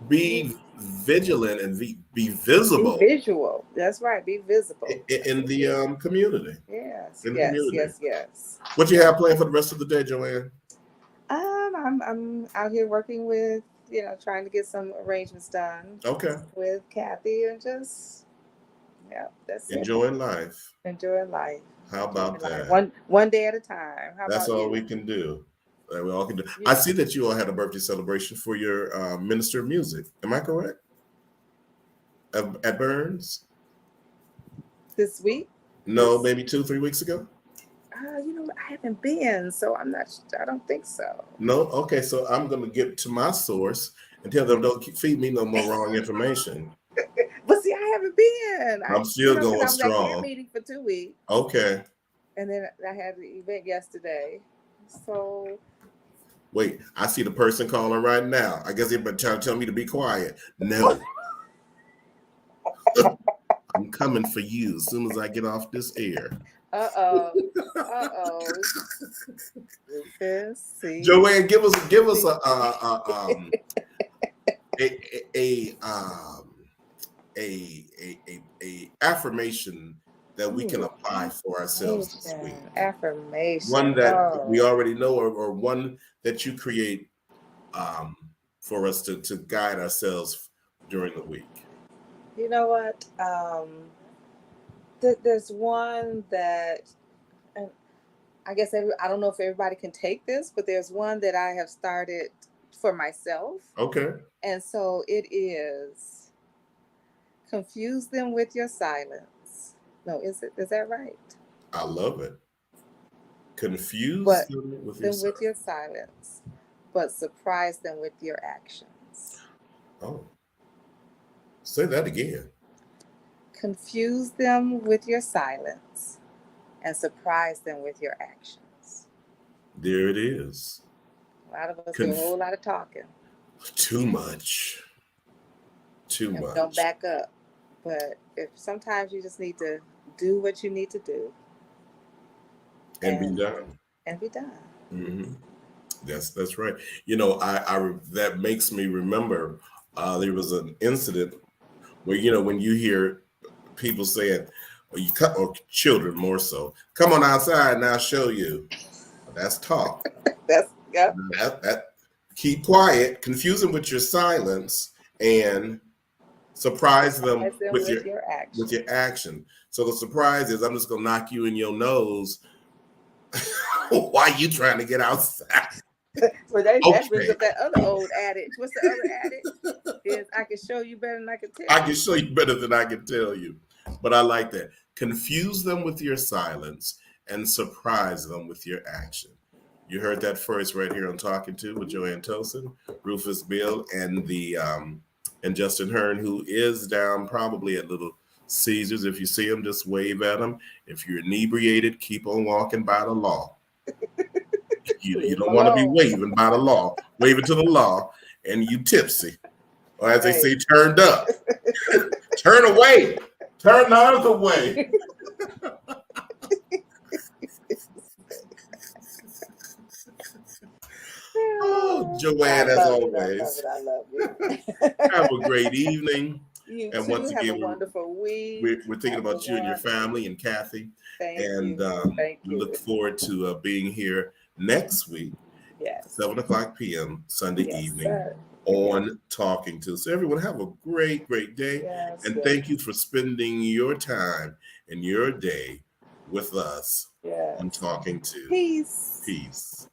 Be vigilant and be visible.
Be visual. That's right. Be visible
in the community.
Yes.
Community.
Yes.
What you have planned for the rest of the day, Joanne?
I'm out here working with, trying to get some arrangements done.
Okay.
With Kathy and just, that's
enjoying life.
Enjoying life.
How about that?
One day at a time.
That's all we can do. We all can do. I see that you all had a birthday celebration for your minister of music. Am I correct? At Burns?
This week?
No, maybe 2-3 weeks ago.
I haven't been, so I'm not. I don't think so.
No, okay. So I'm going to get to my source and tell them don't feed me no more wrong information.
But see, I haven't been.
I'm still going
I'm
strong.
at meeting for 2 weeks.
Okay.
And then I had the event yesterday. So.
Wait, I see the person calling right now. I guess they've been trying to tell me to be quiet. No. I'm coming for you as soon as I get off this air.
Rufus, see.
Joanne, give us a affirmation that we can apply for ourselves this week.
Affirmation.
One that we already know, or one that you create for us to guide ourselves during the week.
You know what? There's one that, and I guess I don't know if everybody can take this, but there's one that I have started for myself.
Okay.
And so it is, confuse them with your silence. No, is that right?
I love it. Confuse them with your silence.
your silence, but surprise them with your actions.
Oh, say that again.
Confuse them with your silence and surprise them with your actions.
There it is.
A lot of us do a whole lot of talking.
Too much.
And we don't back up. But if sometimes you just need to do what you need to do.
And be done.
And be done.
Mm-hmm. That's right. You know, I that makes me remember there was an incident where, you know, when you hear people saying, or children more so, come on outside and I'll show you. That's talk. That keep quiet, confuse them with your silence, and surprise them with your action. So the surprise is, I'm just gonna knock you in your nose. Why are you trying to get outside?
Well, that brings up that other old adage. What's the other adage? Is I can show you better than I can tell you.
I can show you better than I can tell you. But I like that. Confuse them with your silence and surprise them with your action. You heard that first right here on Talking To with Jaonne Tolson, Rufus Beal, and and Justin Hearn, who is down probably at Little Caesars. If you see him, just wave at him. If you're inebriated, keep on walking by the law. You don't want to be waving by the law. Waving to the law, and you tipsy. Or as they say, turned up. Turn away. Turn the other way. Oh, Joanne, as always.
I love it.
Have a great evening.
You
and
too.
once again,
have a wonderful week.
We're thinking about you and your family and Kathy.
Thank
you. We look forward to being here next week, 7:00 p.m. Sunday evening on Talking To. So everyone have a great, great day. And thank you for spending your time and your day with us on Talking To.
Peace.
Peace.